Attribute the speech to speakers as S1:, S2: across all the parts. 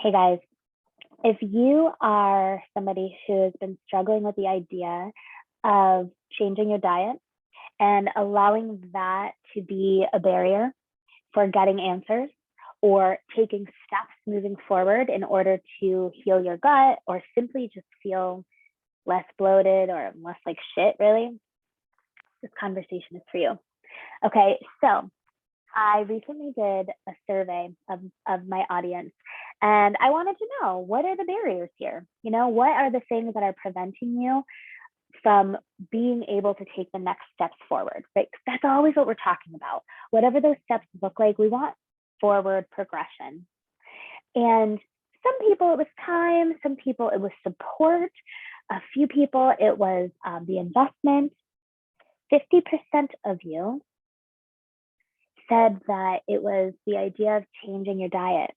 S1: Hey guys, if you are somebody who has been struggling with the idea of changing your diet and allowing that to be a barrier for getting answers or taking steps moving forward in order to heal your gut or simply just feel less bloated or less like shit, really, this conversation is for you. Okay, so I recently did a survey of my audience and I wanted to know, what are the barriers here? What are the things that are preventing you from being able to take the next steps forward, right? That's always what we're talking about. Whatever those steps look like, we want forward progression. And some people it was time, some people it was support, a few people it was the investment. 50% of you said that it was the idea of changing your diet.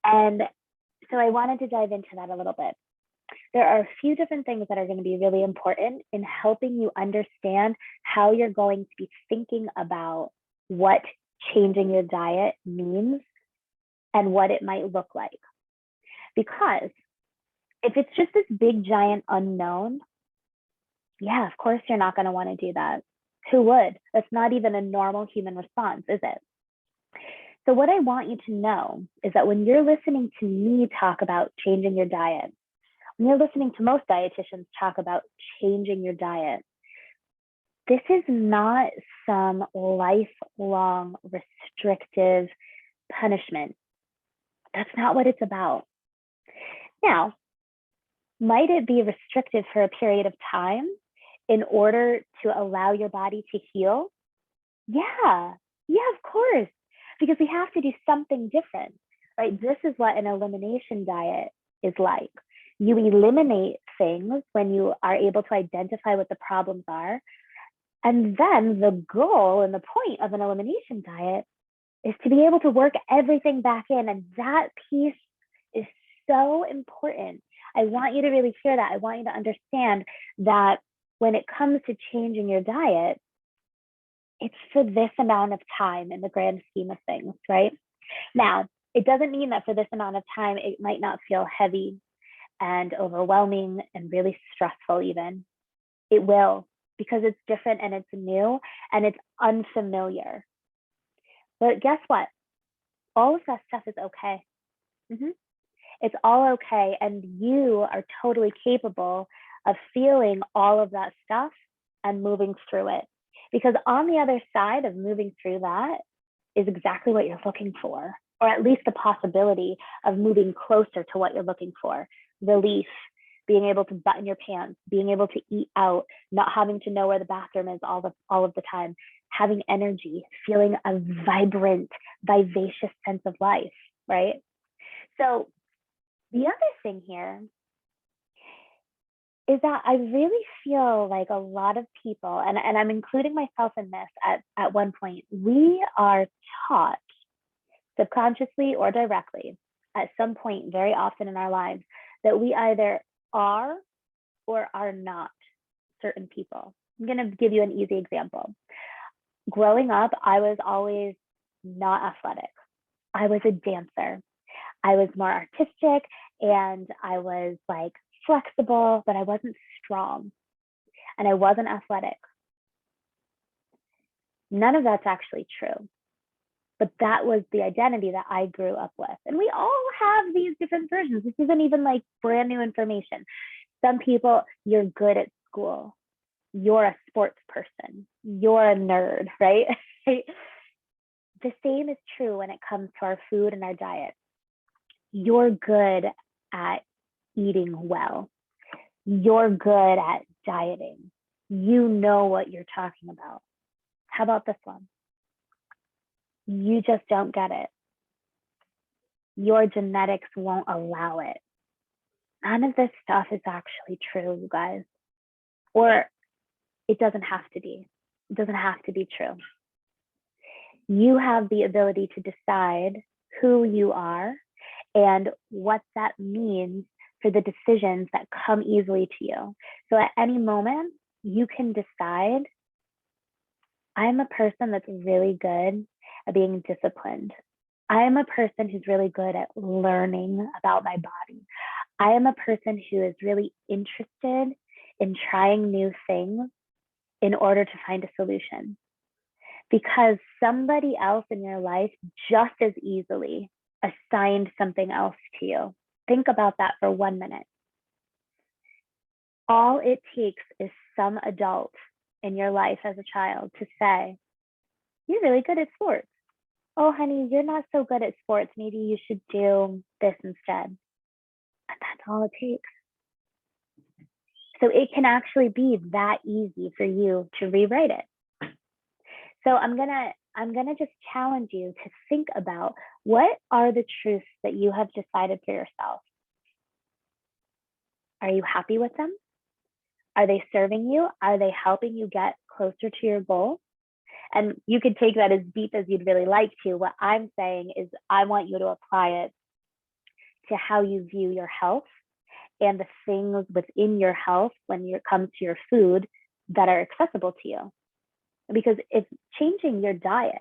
S1: And so I wanted to dive into that a little bit. There are a few different things that are going to be really important in helping you understand how you're going to be thinking about what changing your diet means and what it might look like. Because if it's just this big, giant unknown, yeah, of course you're not going to want to do that. Who would? That's not even a normal human response, is it? So what I want you to know is that when you're listening to me talk about changing your diet, when you're listening to most dietitians talk about changing your diet, this is not some lifelong restrictive punishment. That's not what it's about. Now, might it be restrictive for a period of time in order to allow your body to heal? Yeah, of course, because we have to do something different, right? This is what an elimination diet is like. You eliminate things when you are able to identify what the problems are. And then the goal and the point of an elimination diet is to be able to work everything back in. And that piece is so important. I want you to really hear that. I want you to understand that when it comes to changing your diet, it's for this amount of time in the grand scheme of things, right? Now, it doesn't mean that for this amount of time, it might not feel heavy and overwhelming and really stressful even. It will, because it's different and it's new and it's unfamiliar. But guess what? All of that stuff is okay. It's all okay. And you are totally capable of feeling all of that stuff and moving through it. Because on the other side of moving through that is exactly what you're looking for, or at least the possibility of moving closer to what you're looking for. Relief, being able to button your pants, being able to eat out, not having to know where the bathroom is all of the time, having energy, feeling a vibrant, vivacious sense of life, right? So the other thing here is that I really feel like a lot of people, and I'm including myself in this at one point, we are taught subconsciously or directly at some point very often in our lives that we either are or are not certain people. I'm going to give you an easy example. Growing up, I was always not athletic. I was a dancer. I was more artistic and I was like flexible, but I wasn't strong and I wasn't athletic. None of that's actually true. But that was the identity that I grew up with. And we all have these different versions. This isn't even like brand new information. Some people, you're good at school. You're a sports person. You're a nerd, right? The same is true when it comes to our food and our diet. You're good at eating well. You're good at dieting. You know what you're talking about. How about this one? You just don't get it. Your genetics won't allow it. None of this stuff is actually true, you guys. Or it doesn't have to be. It doesn't have to be true. You have the ability to decide who you are and what that means for the decisions that come easily to you. So at any moment, you can decide, I'm a person that's really good at being disciplined. I am a person who's really good at learning about my body. I am a person who is really interested in trying new things in order to find a solution, because somebody else in your life just as easily assigned something else to you. Think about that for 1 minute. All it takes is some adult in your life as a child to say, you're really good at sports. Oh, honey, you're not so good at sports. Maybe you should do this instead. And that's all it takes. So it can actually be that easy for you to rewrite it. So I'm gonna just challenge you to think about, what are the truths that you have decided for yourself? Are you happy with them? Are they serving you? Are they helping you get closer to your goal? And you could take that as deep as you'd really like to. What I'm saying is, I want you to apply it to how you view your health and the things within your health when it comes to your food that are accessible to you. Because if changing your diet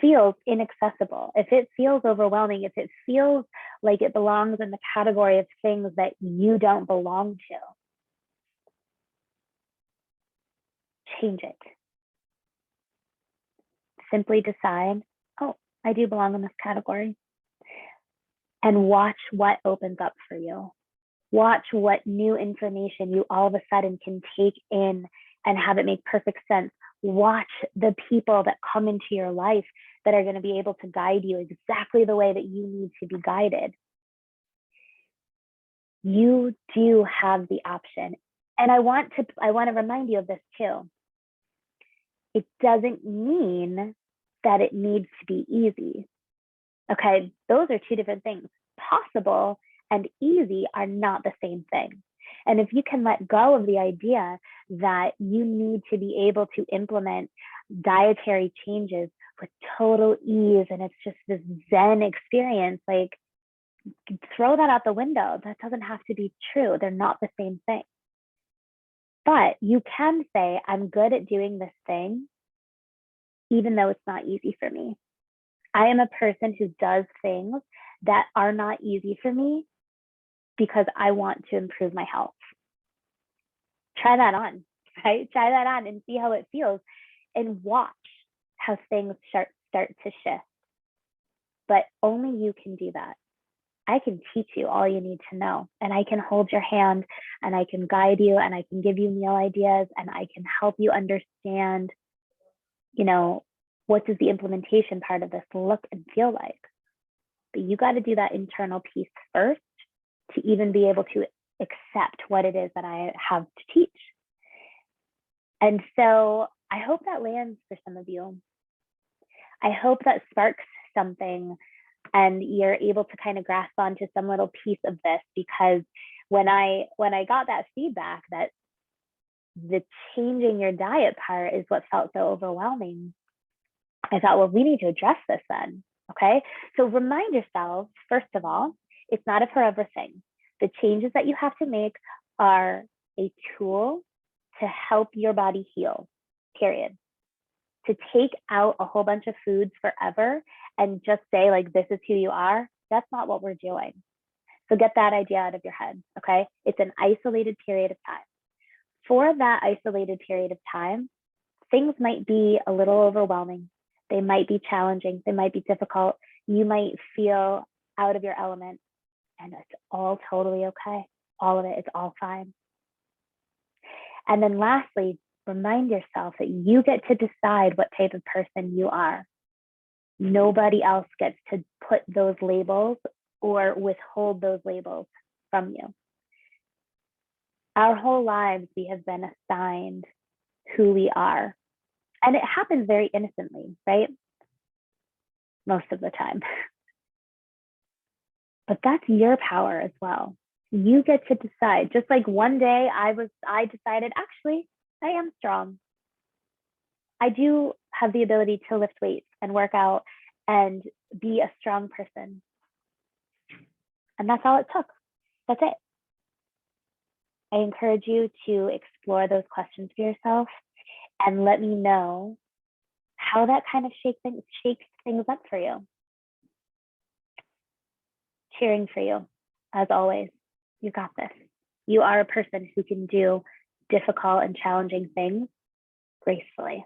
S1: feels inaccessible, if it feels overwhelming, if it feels like it belongs in the category of things that you don't belong to, change it. Simply decide, oh, I do belong in this category. And watch what opens up for you. Watch what new information you all of a sudden can take in and have it make perfect sense. Watch the people that come into your life that are going to be able to guide you exactly the way that you need to be guided. You do have the option. And I want to remind you of this too. It doesn't mean that it needs to be easy. Okay, those are two different things. Possible and easy are not the same thing. And if you can let go of the idea that you need to be able to implement dietary changes with total ease and it's just this Zen experience, like, throw that out the window. That doesn't have to be true. They're not the same thing. But you can say, I'm good at doing this thing, even though it's not easy for me. I am a person who does things that are not easy for me because I want to improve my health. Try that on, right? Try that on and see how it feels, and watch how things start to shift. But only you can do that. I can teach you all you need to know, and I can hold your hand, and I can guide you, and I can give you meal ideas, and I can help you understand, what does the implementation part of this look and feel like? But you got to do that internal piece first to even be able to accept what it is that I have to teach. And so I hope that lands for some of you. I hope that sparks something and you're able to kind of grasp onto some little piece of this, because when I got that feedback that the changing your diet part is what felt so overwhelming, I thought, well, we need to address this then. Okay. So remind yourself, first of all, it's not a forever thing. The changes that you have to make are a tool to help your body heal, period. To take out a whole bunch of foods forever and just say, like, this is who you are, that's not what we're doing. So get that idea out of your head. Okay. It's an isolated period of time. For that isolated period of time, things might be a little overwhelming. They might be challenging. They might be difficult. You might feel out of your element, and it's all totally okay. All of it, it's all fine. And then lastly, remind yourself that you get to decide what type of person you are. Nobody else gets to put those labels or withhold those labels from you. Our whole lives, we have been assigned who we are. And it happens very innocently, right? Most of the time. But that's your power as well. You get to decide. Just like one day I decided, actually, I am strong. I do have the ability to lift weights and work out and be a strong person. And that's all it took. That's it. I encourage you to explore those questions for yourself and let me know how that kind of shakes things up for you. cheering for you. As always, you got this. You are a person who can do difficult and challenging things gracefully.